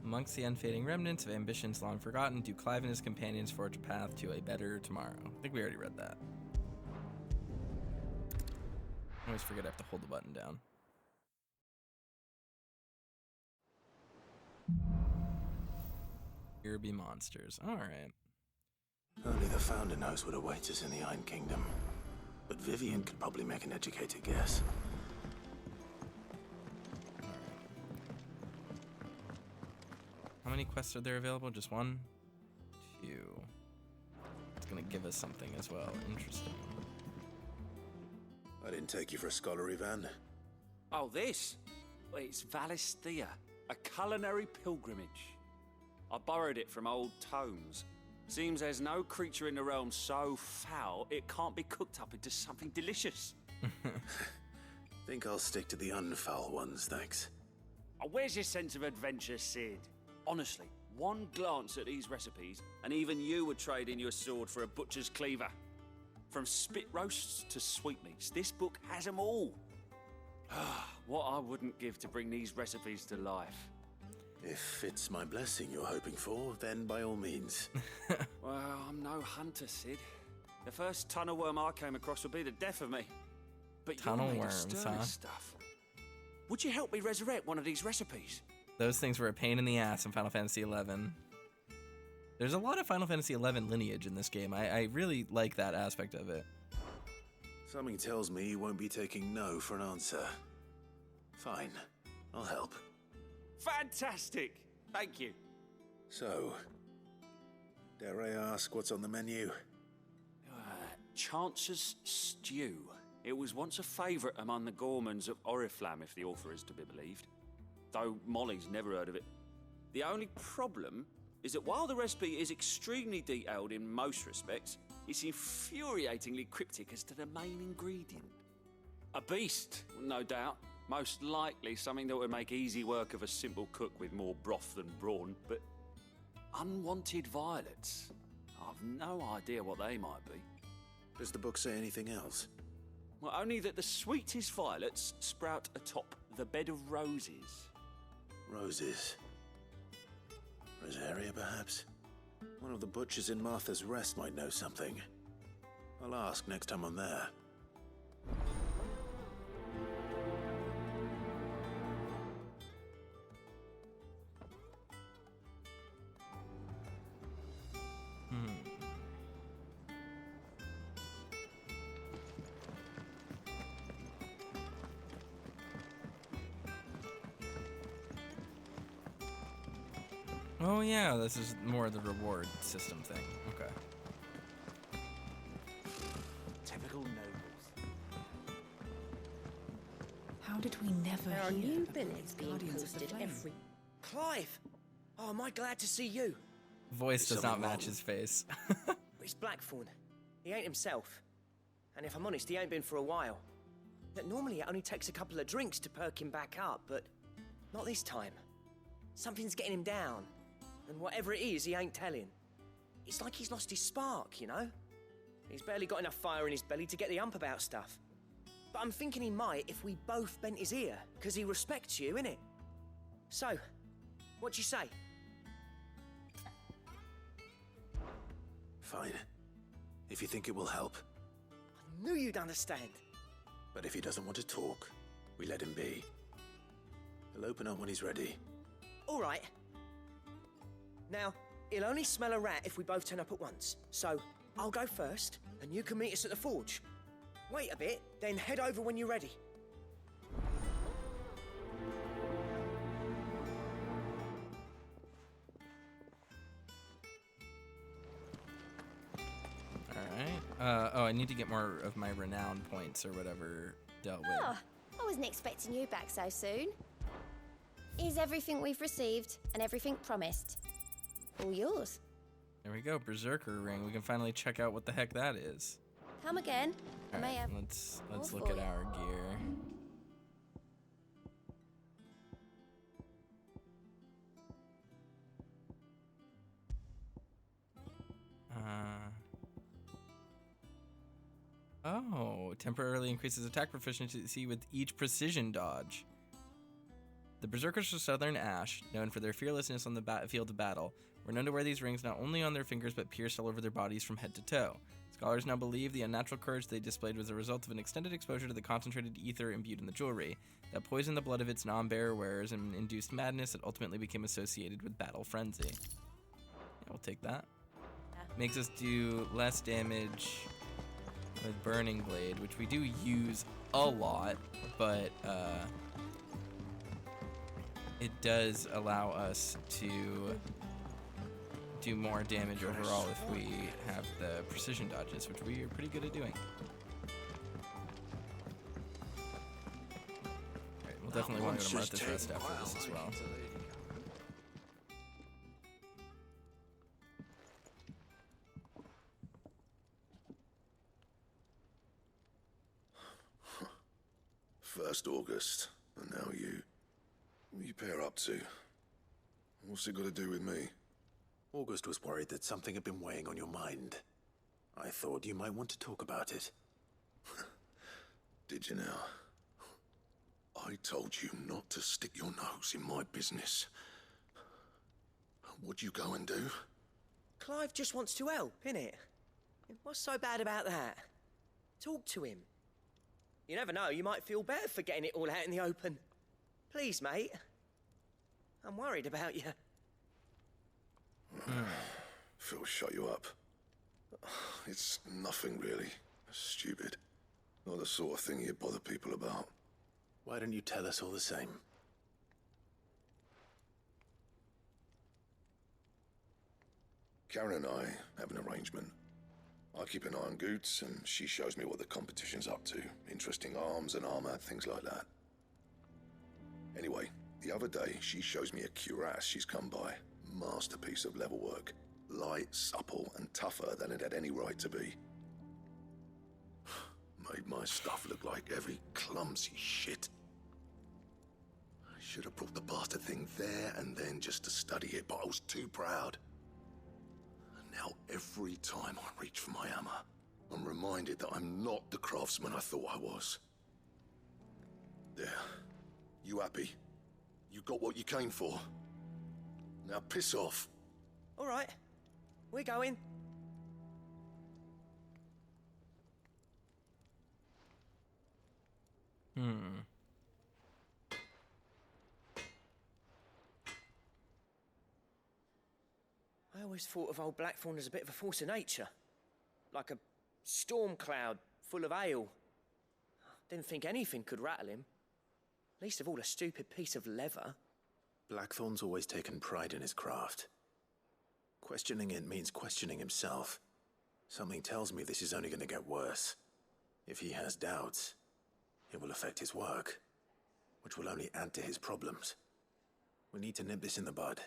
Amongst the unfading remnants of ambitions long forgotten, do Clive and his companions forge a path to a better tomorrow. I think we already read that. I always forget I have to hold the button down. Here be monsters. Alright. Only the Founder knows what awaits us in the Iron Kingdom. But Vivian could probably make an educated guess. How many quests are there available? Just one? 2. It's gonna give us something as well. Interesting. I didn't take you for a scholar, Ivan. Oh, this? Well, it's Valisthea, a culinary pilgrimage. I borrowed it from old tomes. Seems there's no creature in the realm so foul it can't be cooked up into something delicious. Think I'll stick to the unfoul ones, thanks. Oh, where's your sense of adventure, Sid? Honestly, one glance at these recipes, and even you would trade in your sword for a butcher's cleaver. From spit roasts to sweetmeats, this book has them all. What I wouldn't give to bring these recipes to life. If it's my blessing you're hoping for, then by all means. Well, I'm no hunter, Sid. The first tunnel worm I came across would be the death of me. But tunnel you're made worms, of sterling huh? stuff. Would you help me resurrect one of these recipes? Those things were a pain in the ass in Final Fantasy XI. There's a lot of Final Fantasy XI lineage in this game. I really like that aspect of it. Something tells me you won't be taking no for an answer. Fine, I'll help. Fantastic! Thank you. So, dare I ask what's on the menu? Chance's Stew. It was once a favourite among the gourmands of Oriflamme, if the author is to be believed. Though Molly's never heard of it. The only problem is that while the recipe is extremely detailed in most respects, it's infuriatingly cryptic as to the main ingredient. A beast, no doubt. Most likely something that would make easy work of a simple cook with more broth than brawn, but unwanted violets. I've no idea what they might be. Does the book say anything else? Well, only that the sweetest violets sprout atop the bed of roses. Roses. Rosaria, perhaps? One of the butchers in Martha's Rest might know something. I'll ask next time I'm there. Oh yeah, this is more the reward system thing. Okay. Typical nobles. How did we never There are hear new of billets these being Guardians of the posted Flame? every... Clive! Oh, am I glad to see you? Voice Is does not something match wrong? his face. It's Blackthorn. He ain't himself. And if I'm honest, he ain't been for a while. That normally it only takes a couple of drinks to perk him back up, but not this time. Something's getting him down. And whatever it is, he ain't telling. It's like he's lost his spark, you know? He's barely got enough fire in his belly to get the ump about stuff. But I'm thinking he might if we both bent his ear, because he respects you, innit? So, what do you say? Fine. If you think it will help. I knew you'd understand. But if he doesn't want to talk, we let him be. He'll open up when he's ready. All right. Now, he'll only smell a rat if we both turn up at once. So, I'll go first, and you can meet us at the forge. Wait a bit, then head over when you're ready. Alright. Oh, I need to get more of my renown points or whatever dealt with. Oh, I wasn't expecting you back so soon. Here's everything we've received and everything promised. All yours. There we go, Berserker Ring. We can finally check out what the heck that is. Come again. I may Alright, have let's more look for at you. our gear. Oh, temporarily increases attack proficiency with each precision dodge. The Berserkers of Southern Ash, known for their fearlessness on the field of battle, were known to wear these rings not only on their fingers but pierced all over their bodies from head to toe. Scholars now believe the unnatural courage they displayed was a result of an extended exposure to the concentrated ether imbued in the jewelry that poisoned the blood of its non-bearer wearers and induced madness that ultimately became associated with battle frenzy. Yeah, we'll take that. Makes us do less damage with Burning Blade, which we do use a lot, but it does allow us to do more damage overall if we have the precision dodges, which we are pretty good at doing. Alright, we'll definitely want to go to Martha's Rest after this as well. First August, and now you. What are you pair up to? What's it got to do with me? August was worried that something had been weighing on your mind. I thought you might want to talk about it. Did you now? I told you not to stick your nose in my business. What'd you go and do? Clive just wants to help, innit? What's so bad about that? Talk to him. You never know, you might feel better for getting it all out in the open. Please, mate. I'm worried about you. Phil shut you up. It's nothing really. Stupid. Not the sort of thing you bother people about. Why don't you tell us all the same? Karen and I have an arrangement. I keep an eye on Goots, and she shows me what the competition's up to. Interesting arms and armor, things like that. Anyway, the other day, she shows me a cuirass she's come by. Masterpiece of level work. Light, supple, and tougher than it had any right to be. Made my stuff look like heavy, clumsy shit. I should have brought the bastard thing there and then just to study it, but I was too proud. And now every time I reach for my hammer, I'm reminded that I'm not the craftsman I thought I was. There. You happy? You got what you came for? Now piss off. All right, we're going. I always thought of old Blackthorn as a bit of a force of nature. Like a storm cloud full of ale. Didn't think anything could rattle him. Least of all a stupid piece of leather. Blackthorn's always taken pride in his craft. Questioning it means questioning himself. Something tells me this is only going to get worse. If he has doubts, it will affect his work, which will only add to his problems. We need to nip this in the bud.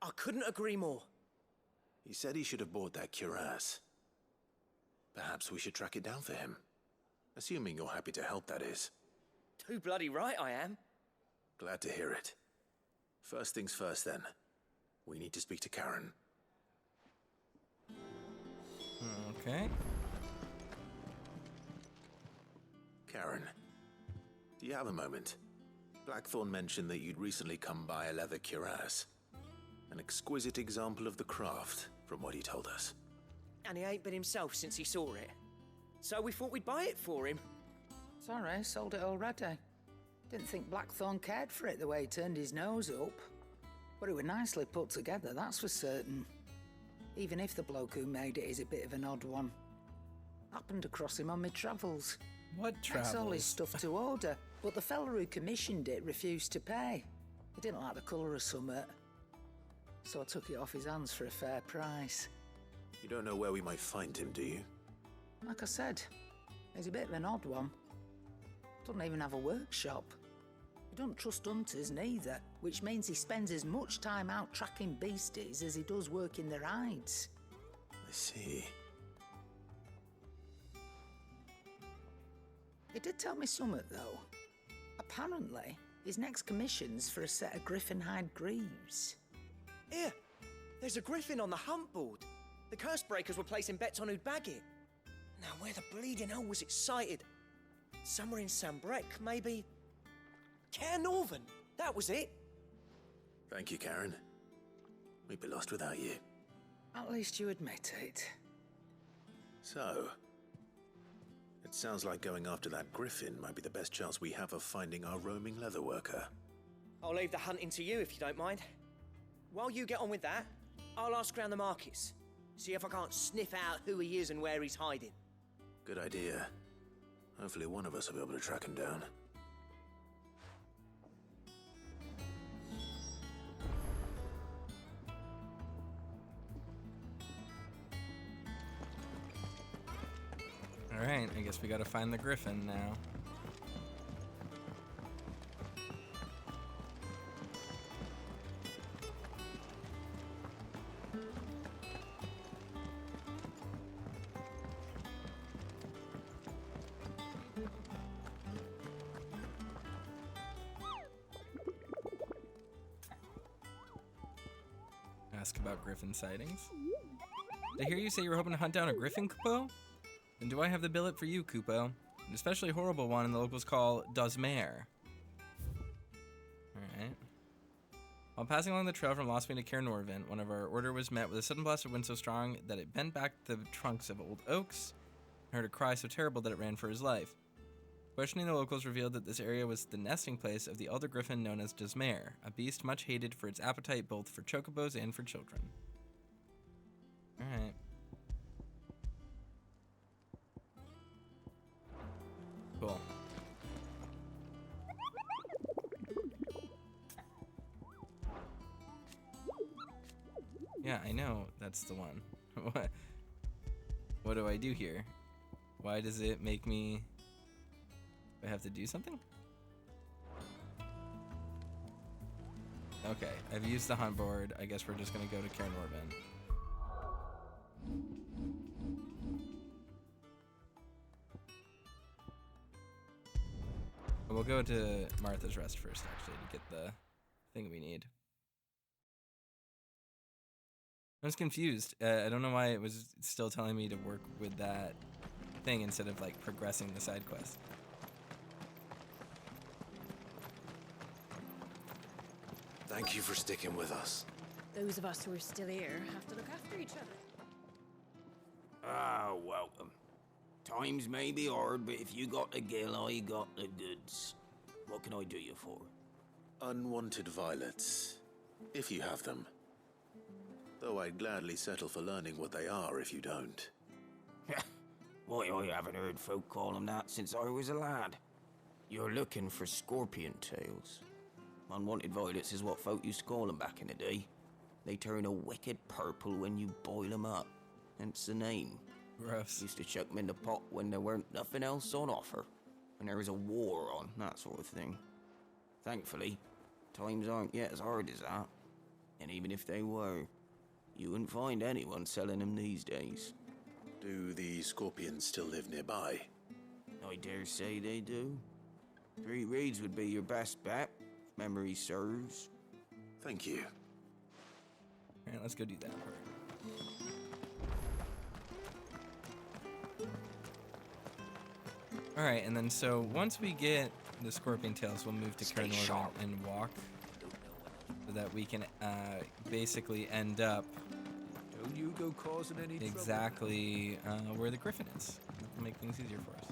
I couldn't agree more. He said he should have bought that cuirass. Perhaps we should track it down for him. Assuming you're happy to help, that is. Too bloody right I am. Glad to hear it. First things first, then. We need to speak to Karen. Okay. Karen, do you have a moment? Blackthorn mentioned that you'd recently come by a leather cuirass. An exquisite example of the craft, from what he told us. And he ain't been himself since he saw it. So we thought we'd buy it for him. Sorry, sold it already. Didn't think Blackthorn cared for it the way he turned his nose up. But it was nicely put together, that's for certain. Even if the bloke who made it is a bit of an odd one. Happened across him on my travels. What travels? That's all his stuff to order, but the fella who commissioned it refused to pay. He didn't like the colour of summit. So I took it off his hands for a fair price. You don't know where we might find him, do you? Like I said, he's a bit of an odd one. Doesn't even have a workshop. He don't trust hunters neither, which means he spends as much time out tracking beasties as he does working their hides. I see. He did tell me something, though. Apparently, his next commission's for a set of Griffin hide greaves. Here, there's a Griffin on the hunt board. The curse breakers were placing bets on who'd bag it. Now, where the bleeding hell was it sighted? Somewhere in Sambrec, maybe? Care Northern, That was it. Thank you, Karen. We'd be lost without you. At least you admit it. So, it sounds like going after that Griffin might be the best chance we have of finding our roaming leatherworker. I'll leave the hunting to you if you don't mind. While you get on with that, I'll ask around the markets. See if I can't sniff out who he is and where he's hiding. Good idea. Hopefully one of us will be able to track him down. Alright, I guess we gotta find the Griffin now. Ask about Griffin sightings. Did I hear you say you were hoping to hunt down a Griffin, Kupo? Then do I have the billet for you, Kupo? An especially horrible one the locals call Dozmare. Alright. While passing along the trail from Losme to Cair Norvent, one of our order was met with a sudden blast of wind so strong that it bent back the trunks of old oaks, and heard a cry so terrible that it ran for his life. Questioning the locals revealed that this area was the nesting place of the elder griffin known as Dozmare, a beast much hated for its appetite both for chocobos and for children. Alright. Cool. Yeah, I know that's the one. What do I do here? Why does it make me... Do I have to do something? Okay, I've used the hunt board. I guess we're just gonna go to Cair Norvent. We'll go to Martha's Rest first, actually, to get the thing we need. I was confused. I don't know why it was still telling me to work with that thing instead of, like, progressing the side quest. Thank you for sticking with us. Those of us who are still here have to look after each other. Ah, welcome. Times may be hard, but if you got the gill, I got the goods. What can I do you for? Unwanted violets, if you have them. Though I'd gladly settle for learning what they are if you don't. Why, I haven't heard folk call them that since I was a lad. You're looking for scorpion tails. Unwanted violets is what folk used to call them back in the day. They turn a wicked purple when you boil them up. Hence the name. Gross. Used to chuck them in the pot when there weren't nothing else on offer. When there was a war on, that sort of thing. Thankfully, times aren't yet as hard as that. And even if they were, you wouldn't find anyone selling them these days. Do the scorpions still live nearby? I dare say they do. 3 reeds would be your best bet, if memory serves. Thank you. Alright, let's go do that part. Alright, and then so once we get the scorpion tails, we'll move to Cair Norvent and walk so that we can basically end up Don't you go causing any exactly where the griffin is. It'll make things easier for us.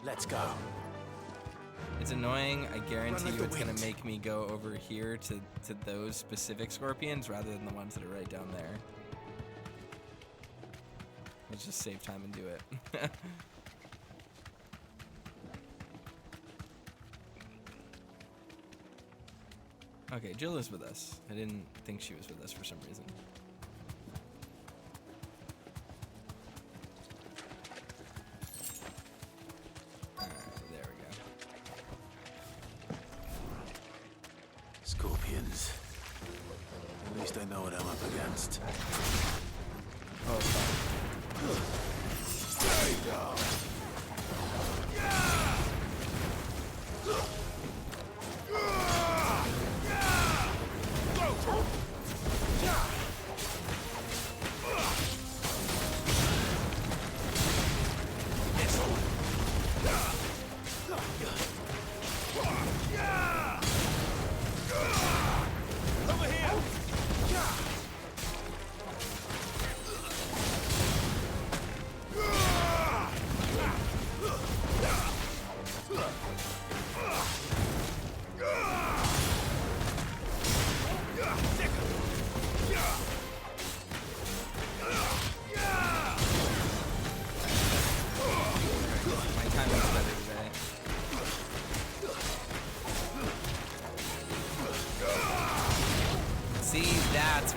Let's go. It's annoying. I guarantee Run you with it's the going to wind. make me go over here to those specific scorpions rather than the ones that are right down there. Let's just save time and do it. Okay, Jill is with us. I didn't think she was with us for some reason. There we go. Scorpions. At least I know what I'm up against. Oh, fuck.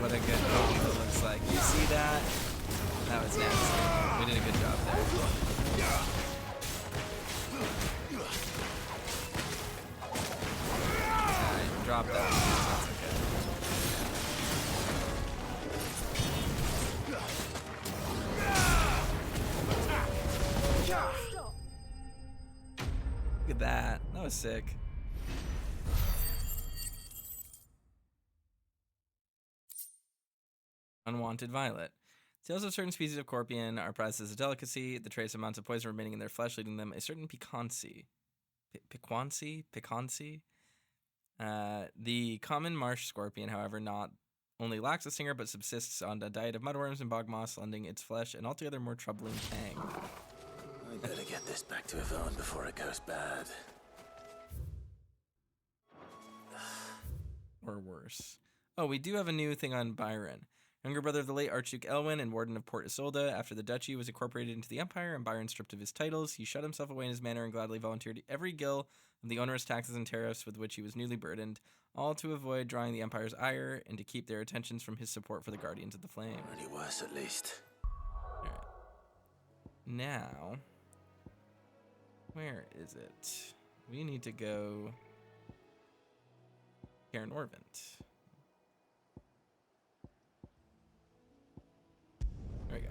what a good combo looks like. You see that? That was nasty. We did a good job there. Alright, drop that. That's okay. Look at that. That was sick. Unwanted violet. Sales of certain species of Corpion are prized as a delicacy, the trace amounts of poison remaining in their flesh leading them a certain piquancy. Piquancy? The common marsh scorpion, however, not only lacks a stinger but subsists on a diet of mudworms and bog moss, lending its flesh an altogether more troubling tang. I better get this back to Yvonne before it goes bad. Or worse. Oh, we do have a new thing on Byron. Younger brother of the late Archduke Elwyn and warden of Port Isolde. After the duchy was incorporated into the empire and Byron stripped of his titles, he shut himself away in his manor and gladly volunteered every gill of the onerous taxes and tariffs with which he was newly burdened, all to avoid drawing the empire's ire and to keep their attentions from his support for the Guardians of the Flame. Any worse, at least. Alright. Now, where is it? We need to go Cairn Orvent. There we go.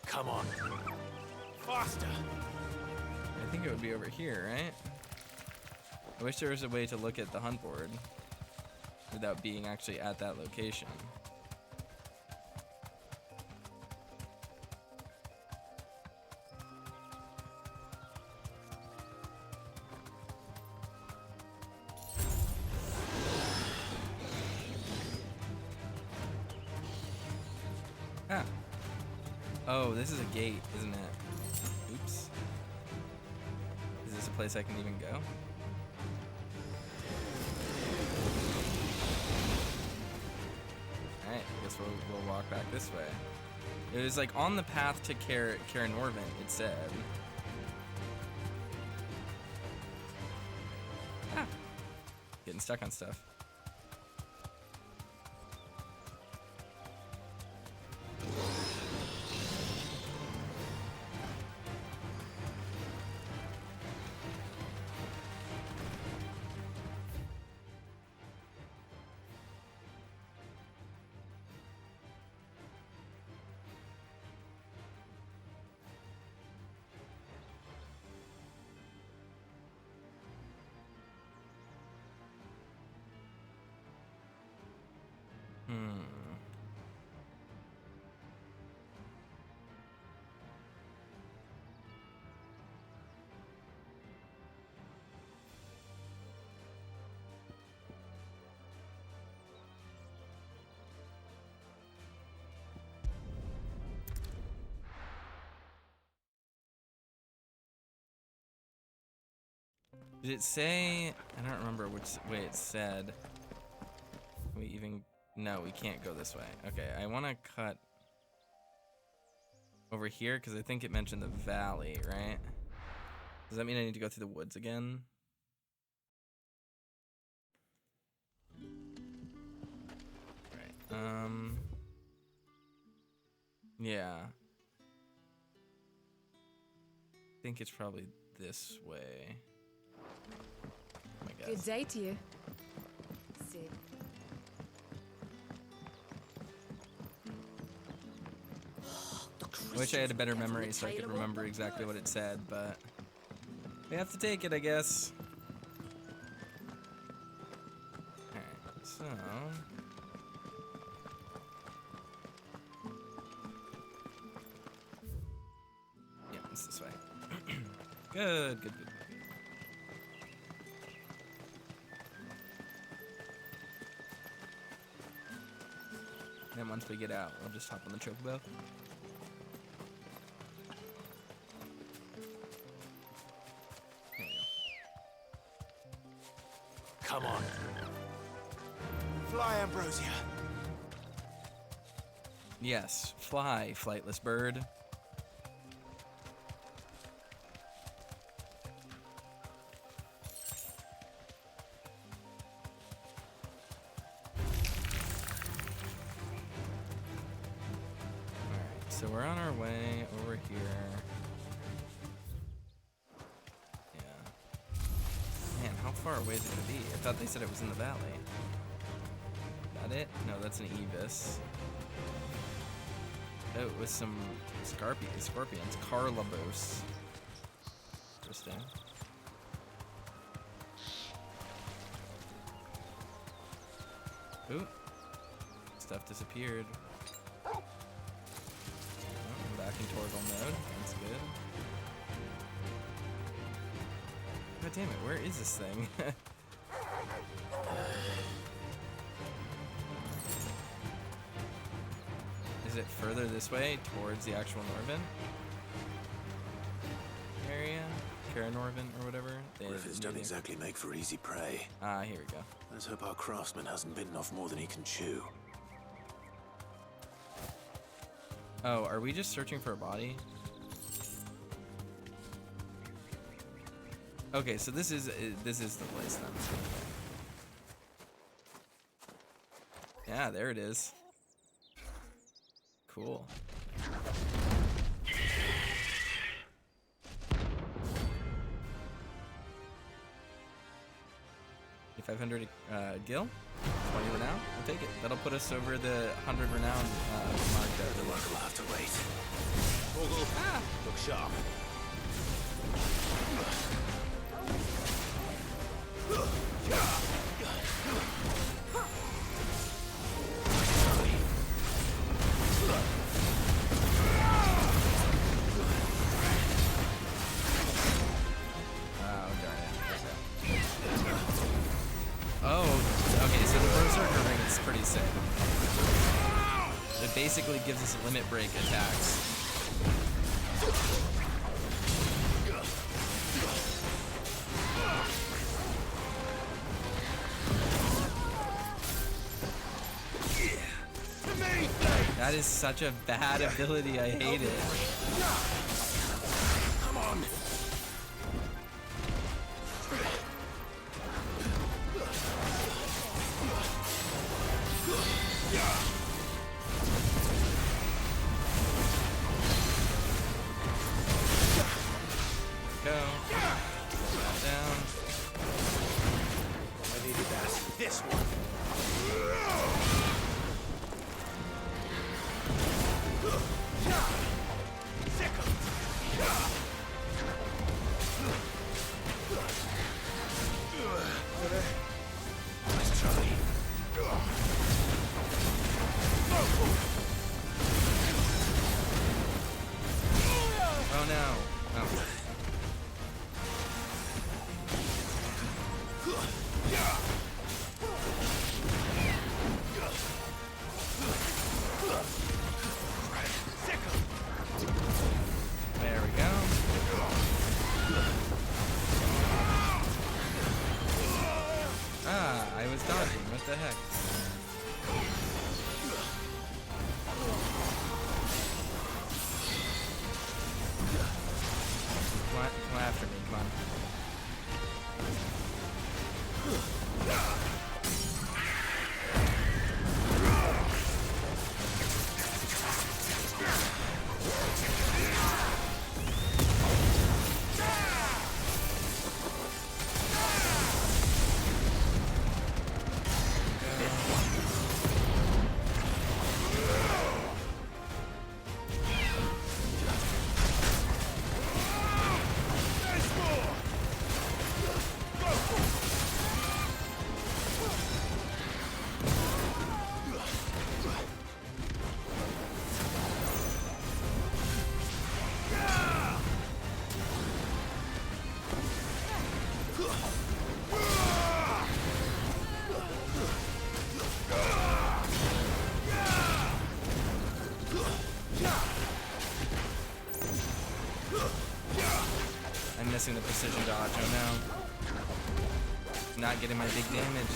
Come on. Faster. I think it would be over here, right? I wish there was a way to look at the hunt board without being actually at that location. Ah. Oh, this is a gate, isn't it? Oops. Is this a place I can even go? Alright, I guess we'll walk back this way. It was like on the path to Cairn Orvent, it said. Ah. Getting stuck on stuff. Did it say? I don't remember which way it said. Can we even? No, we can't go this way. Okay, I want to cut over here because I think it mentioned the valley, right? Does that mean I need to go through the woods again? Right. Yeah. I think it's probably this way. Good day to you. See. I wish I had a better memory so I could remember exactly what it said, but we have to take it, I guess. Alright, so yeah, it's this way. Good, good, good. Then once we get out, we'll just hop on the Chocobo. There we go. Come on. Fly, Ambrosia. Yes, fly, flightless bird. Alright, so we're on our way over here. Yeah. Man, how far away is it gonna be? I thought they said it was in the valley. Is that it? No, that's an Evis. Oh, with some scorpions. Carlabos. Interesting. Ooh. Stuff disappeared. Oh, I'm back in Torval mode. That's good. God damn it, where is this thing? Is it further this way towards the actual Norvin area? Kara Norvin or whatever? Griffins don't exactly make for easy prey. Ah, here we go. Let's hope our craftsman hasn't bitten off more than he can chew. Oh, are we just searching for a body? Okay, so this is the place then. Yeah, there it is. Cool. $500 gil, 20 renown. We'll take it. That'll put us over the 100 renown mark there. The luck will have to wait. Ah! Look sharp. Basically gives us limit break attacks. That is such a bad ability, I hate it. Come on. The precision dodge. Oh no. Not getting my big damage.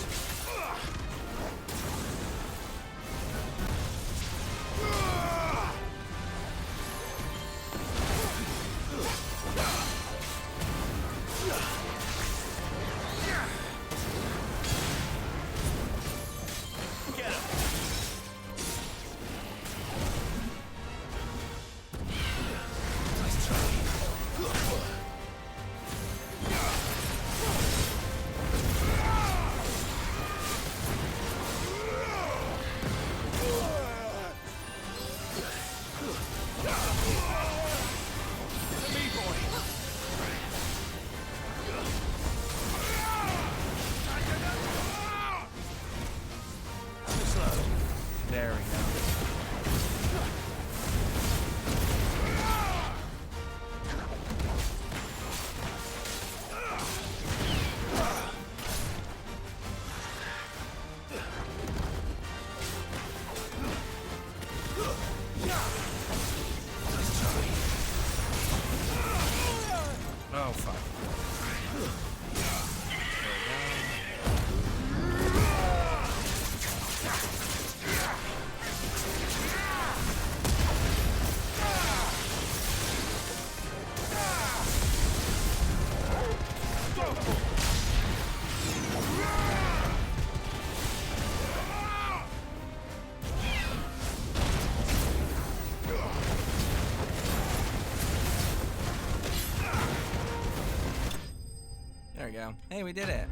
go. Hey, we did it.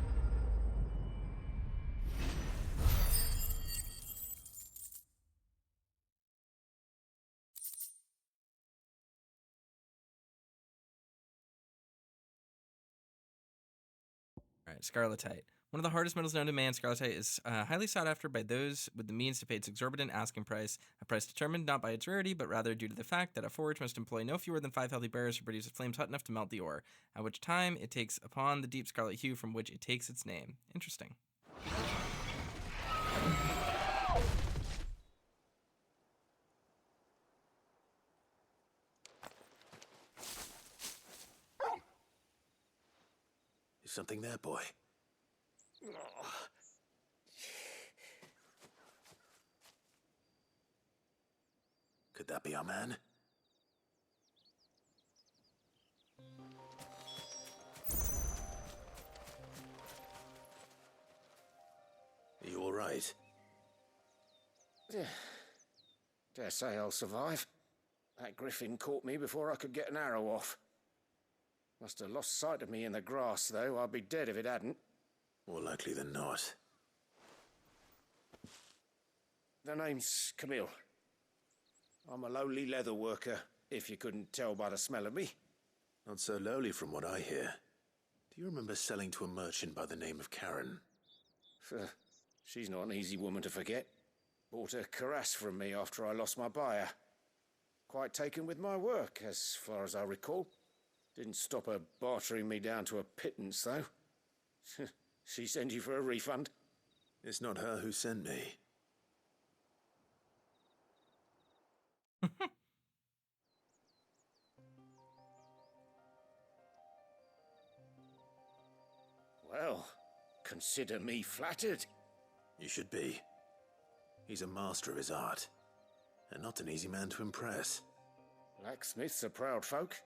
All right, Scarletite. One of the hardest metals known to man, Scarletite is highly sought after by those with the means to pay its exorbitant asking price, a price determined not by its rarity, but rather due to the fact that a forge must employ no fewer than 5 healthy bearers to produce flames hot enough to melt the ore, at which time it takes upon the deep scarlet hue from which it takes its name. Interesting. Is something there, boy? Could that be our man? Are you all right? Dare say I'll survive. That Griffin caught me before I could get an arrow off. Must have lost sight of me in the grass, though. I'd be dead if it hadn't. More likely than not. The name's Camille. I'm a lowly leather worker, if you couldn't tell by the smell of me. Not so lowly from what I hear. Do you remember selling to a merchant by the name of Karen? She's not an easy woman to forget. Bought a cuirass from me after I lost my buyer. Quite taken with my work, as far as I recall. Didn't stop her bartering me down to a pittance, though. She send you for a refund? It's not her who sent me. Well, consider me flattered. You should be. He's a master of his art, and not an easy man to impress. Blacksmiths are proud folk.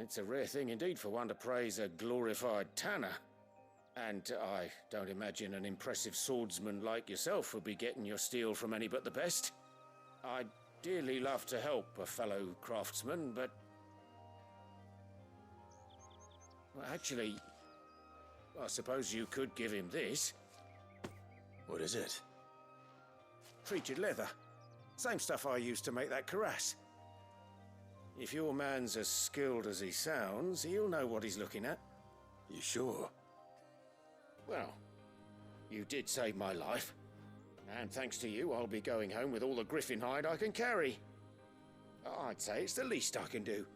It's a rare thing indeed for one to praise a glorified tanner. And I don't imagine an impressive swordsman like yourself would be getting your steel from any but the best. I'd dearly love to help a fellow craftsman, but... Well, actually, I suppose you could give him this. What is it? Treated leather. Same stuff I used to make that cuirass. If your man's as skilled as he sounds, he'll know what he's looking at. You sure? Well, you did save my life. And thanks to you, I'll be going home with all the Griffin hide I can carry. I'd say it's the least I can do.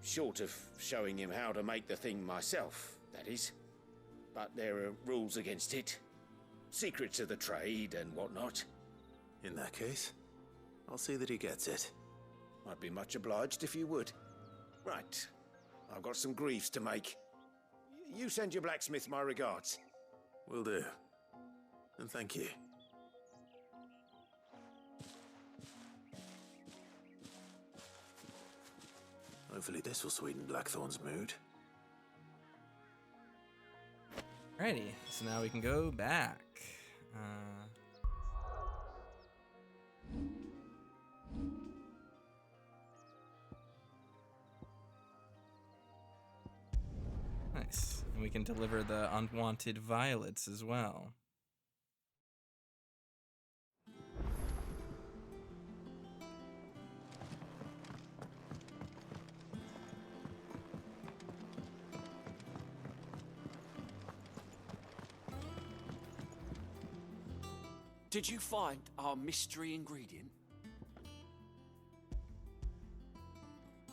Short of showing him how to make the thing myself, that is. But there are rules against it. Secrets of the trade and whatnot. In that case, I'll see that he gets it. I'd be much obliged if you would. Right. I've got some greaves to make. You send your blacksmith my regards. Will do. And thank you. Hopefully this will sweeten Blackthorn's mood. Alrighty, so now we can go back. Nice. And we can deliver the unwanted violets as well. Did you find our mystery ingredient?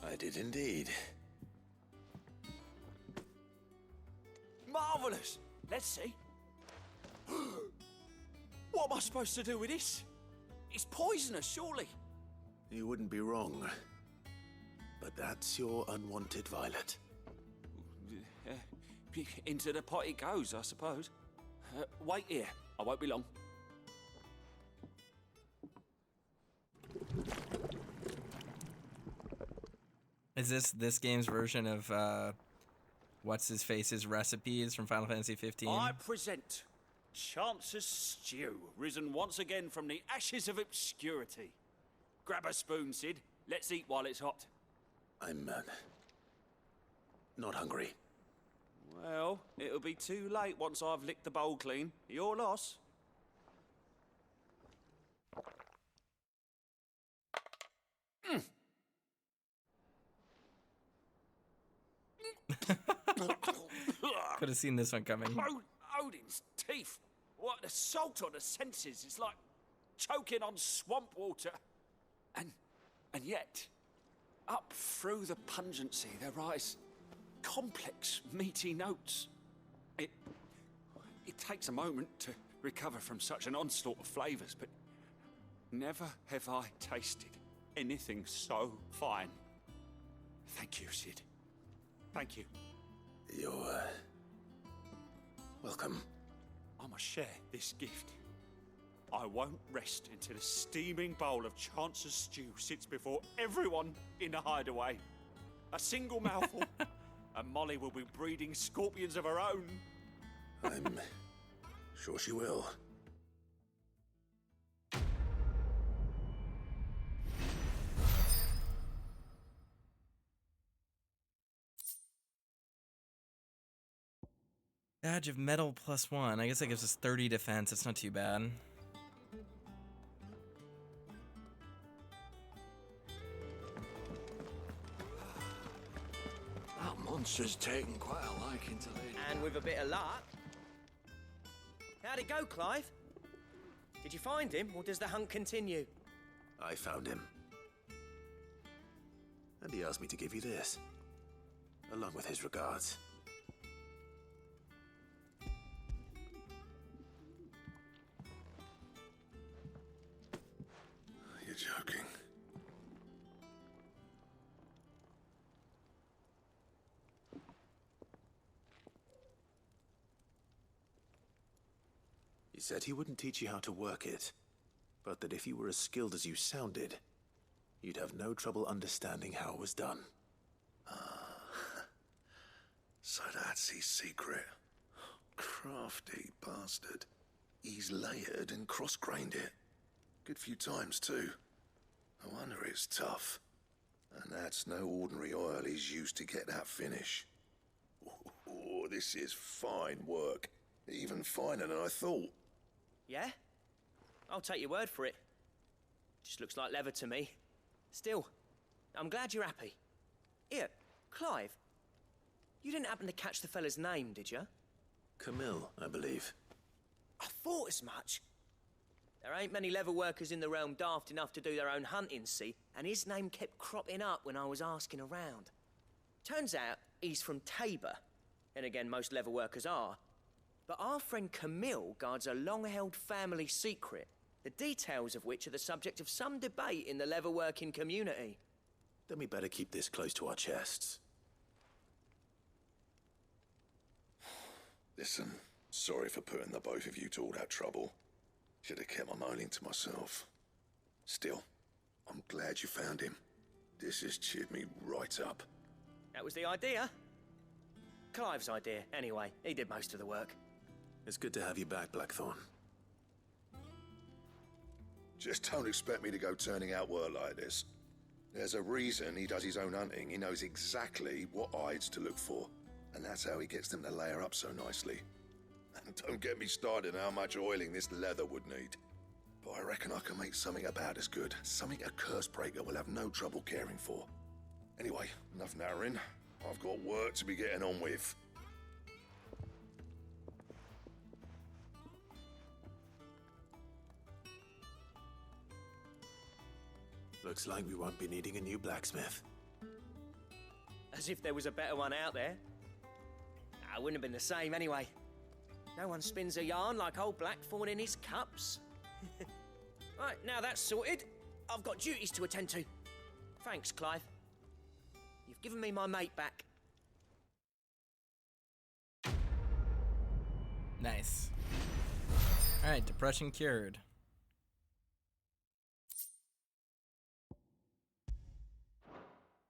I did indeed. Marvellous! Let's see. What am I supposed to do with this? It's poisonous, surely. You wouldn't be wrong. But that's your unwanted violet. Into the pot it goes, I suppose. Wait here. I won't be long. Is this game's version of what's his face's recipes from Final Fantasy 15? I present Chance's Stew, risen once again from the ashes of obscurity. Grab a spoon, Sid. Let's eat while it's hot. I'm not hungry. Well, it'll be too late once I've licked the bowl clean. Your loss. Could have seen this one coming. Odin's teeth. What an assault on the senses. It's like choking on swamp water. And yet, up through the pungency, there rise complex, meaty notes. It takes a moment to recover from such an onslaught of flavours, but never have I tasted anything so fine. Thank you, Sid. Thank you. You're, welcome. I must share this gift. I won't rest until a steaming bowl of Chance's stew sits before everyone in the hideaway. A single mouthful, and Molly will be breeding scorpions of her own. I'm sure she will. Badge of metal +1. I guess that gives us 30 defense. It's not too bad. That monster's taken quite a liking to Lady. And with a bit of luck. How'd it go, Clive? Did you find him, or does the hunt continue? I found him. And he asked me to give you this, along with his regards. You're joking. He said he wouldn't teach you how to work it, but that if you were as skilled as you sounded, you'd have no trouble understanding how it was done. So that's his secret. Crafty bastard. He's layered and cross-grained it. Good few times, too. No wonder it's tough. And that's no ordinary oil he's used to get that finish. Oh, this is fine work. Even finer than I thought. Yeah? I'll take your word for it. Just looks like leather to me. Still, I'm glad you're happy. Here, Clive. You didn't happen to catch the fella's name, did you? Camille, I believe. I thought as much. There ain't many leather workers in the realm daft enough to do their own hunting, see? And his name kept cropping up when I was asking around. Turns out he's from Tabor. And again, most leather workers are. But our friend Camille guards a long-held family secret, the details of which are the subject of some debate in the leatherworking community. Then we better keep this close to our chests. Listen, sorry for putting the both of you to all that trouble. Should have kept my moaning to myself. Still, I'm glad you found him. This has cheered me right up. That was the idea. Clive's idea, anyway. He did most of the work. It's good to have you back, Blackthorn. Just don't expect me to go turning out work like this. There's a reason he does his own hunting. He knows exactly what hides to look for. And that's how he gets them to layer up so nicely. And don't get me started on how much oiling this leather would need. But I reckon I can make something about as good. Something a Cursebreaker will have no trouble caring for. Anyway, enough narrowing. I've got work to be getting on with. Looks like we won't be needing a new blacksmith. As if there was a better one out there. It wouldn't have been the same anyway. No one spins a yarn like old Blackthorn in his cups. Right, now that's sorted. I've got duties to attend to. Thanks, Clive. You've given me my mate back. Nice. Alright, depression cured.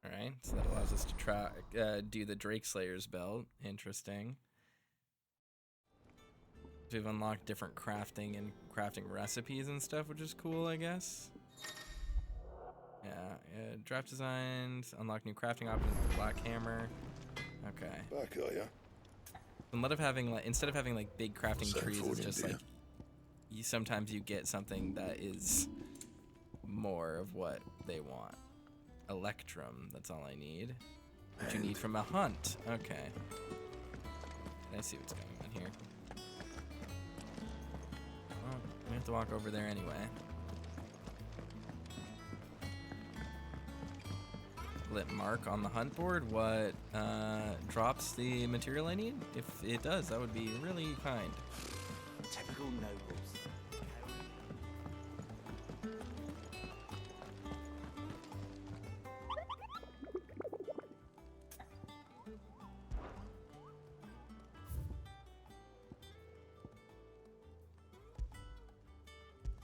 Alright, so that allows us to try do the Drake Slayer's belt. Interesting. We've unlocked different crafting and crafting recipes and stuff, which is cool, I guess. Yeah, draft designs, unlock new crafting options with the Black Hammer. Okay. Back, are ya? Instead of having like big crafting Same trees, for it's you, just dear. like sometimes you get something that is more of what they want. Electrum, that's all I need. What you need from a hunt. Okay. I see what's going on here. Well, we have to walk over there anyway. Let mark on the hunt board what drops the material I need. If it does, that would be really kind. Typical nobles.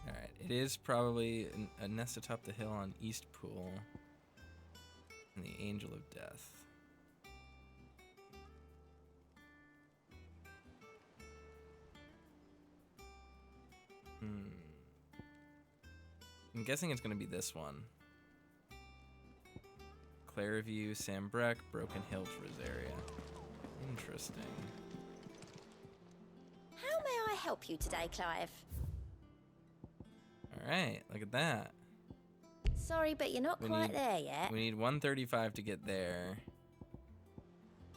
Alright, it is probably a nest atop the hill on East Pool. And the Angel of Death. I'm guessing it's going to be this one. Clairview, Sambrec, Broken Hills, Rosaria. Interesting. How may I help you today, Clive? Alright, look at that. Sorry, but you're not quite there yet. We need 135 to get there.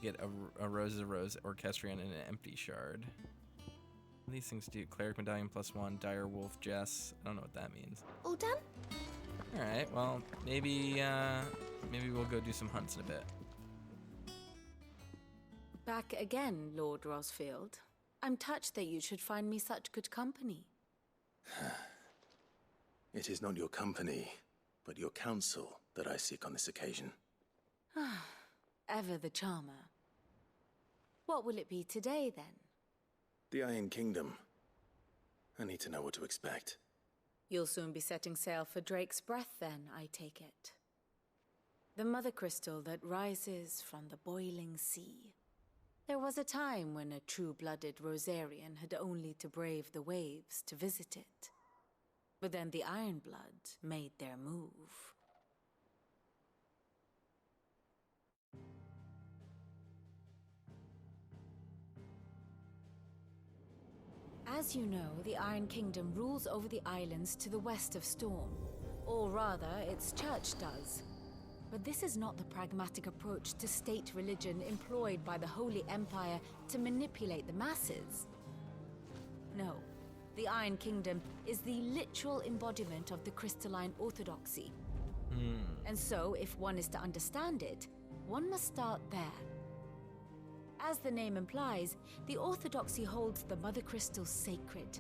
Get a Rose is a Rose Orchestrion and an Empty Shard. What do these things do? Cleric Medallion +1, Dire Wolf Jess. I don't know what that means. All done? Alright, well, maybe we'll go do some hunts in a bit. Back again, Lord Rosfield. I'm touched that you should find me such good company. It is not your company, but your counsel that I seek on this occasion. Ever the charmer. What will it be today, then? The Iron Kingdom. I need to know what to expect. You'll soon be setting sail for Drake's Breath, then, I take it. The mother crystal that rises from the boiling sea. There was a time when a true-blooded Rosarian had only to brave the waves to visit it. But then the Ironblood made their move. As you know, the Iron Kingdom rules over the islands to the west of Storm. Or rather, its church does. But this is not the pragmatic approach to state religion employed by the Holy Empire to manipulate the masses. No, the Iron Kingdom is the literal embodiment of the crystalline orthodoxy. And so, if one is to understand it, one must start there. As the name implies, the orthodoxy holds the Mother Crystal sacred,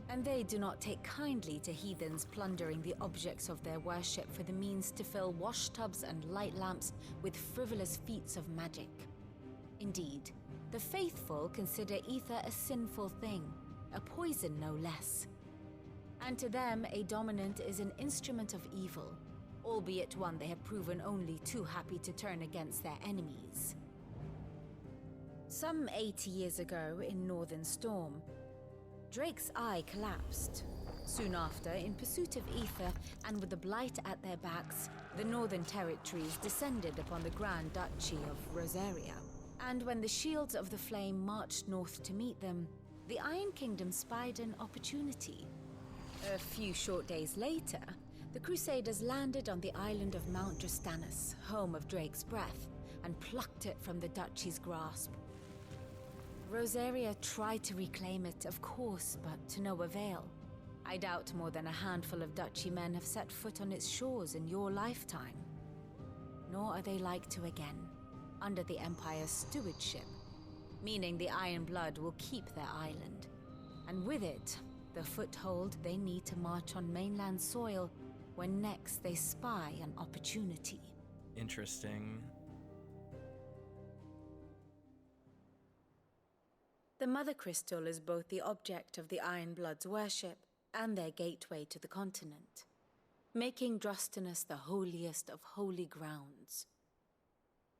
and they do not take kindly to heathens plundering the objects of their worship for the means to fill washtubs and light lamps with frivolous feats of magic. Indeed, the faithful consider ether a sinful thing, a poison no less. And to them, a dominant is an instrument of evil, albeit one they have proven only too happy to turn against their enemies. Some 80 years ago, in Northern Storm, Drake's eye collapsed. Soon after, in pursuit of ether and with the Blight at their backs, the Northern Territories descended upon the Grand Duchy of Rosaria. And when the Shields of the Flame marched north to meet them, the Iron Kingdom spied an opportunity. A few short days later, the Crusaders landed on the island of Mount Drastanus, home of Drake's Breath, and plucked it from the Duchy's grasp. Rosaria tried to reclaim it, of course, but to no avail. I doubt more than a handful of Duchy men have set foot on its shores in your lifetime. Nor are they like to again, under the Empire's stewardship, meaning the Iron Blood will keep their island, and with it, the foothold they need to march on mainland soil when next they spy an opportunity. Interesting. The Mother Crystal is both the object of the Iron Blood's worship and their gateway to the continent, making Drastanus the holiest of holy grounds,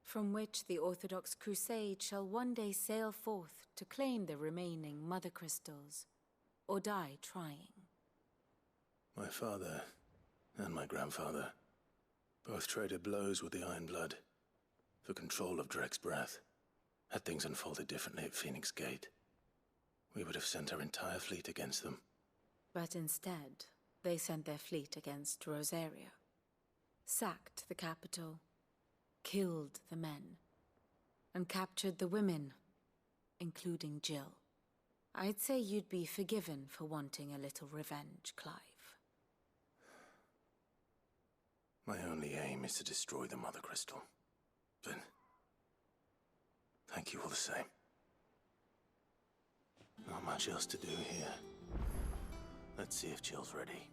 from which the Orthodox Crusade shall one day sail forth to claim the remaining Mother Crystals, or die trying. My father and my grandfather both traded blows with the Iron Blood for control of Drake's Breath. Had things unfolded differently at Phoenix Gate, we would have sent our entire fleet against them. But instead, they sent their fleet against Rosaria, sacked the capital, killed the men, and captured the women, including Jill. I'd say you'd be forgiven for wanting a little revenge, Clive. My only aim is to destroy the Mother Crystal. But thank you all the same. Not much else to do here. Let's see if Jill's ready.